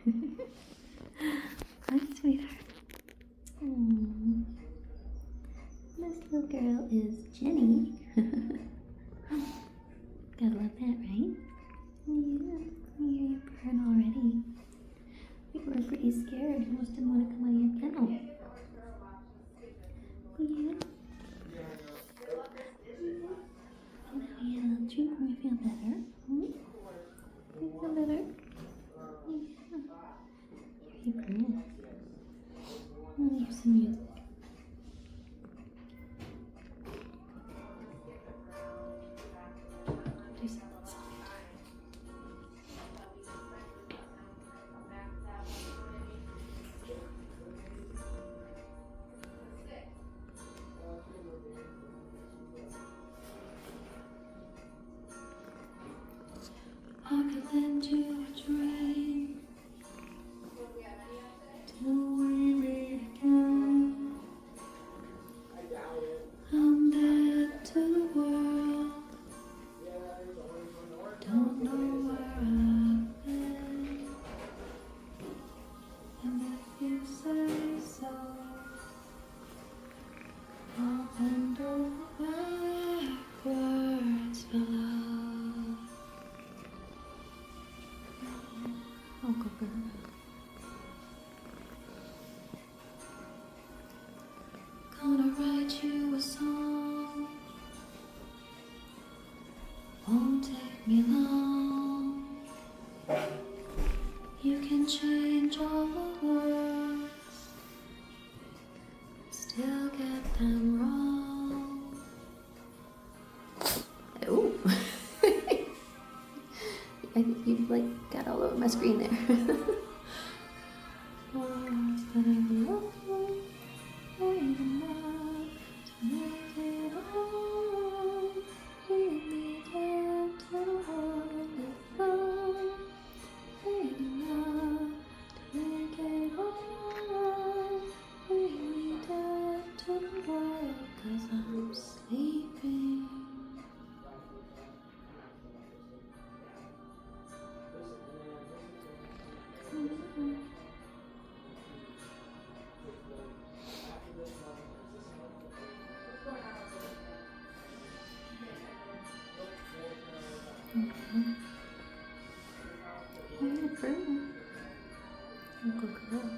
Hi, sweetheart. Aww. This little girl is Jenny. Gotta love that, right? Yeah, you're purring already. We were pretty scared. Almost didn't want to come out of your kennel. Yeah. Now you had a little treat when you feel better. Hmm? You feel better? Yeah. Here you go. I'm gonna hear some music. Do something soft. I could lend you a dream till we meet again. I'm dead to the world. Don't know where I've been. And if you say so, I'll bend over backwards for love. Oh, good girl. Gonna write you a song. Won't take me long. You can change all the words, still get them wrong. Oh, I think you got all over my screen there. Words that I love you, ain't enough to make it all. Lead me down to the world of love. Ain't enough to make it all. Lead me down to the world, 'cause I'm sleeping. You're pretty. Good girl.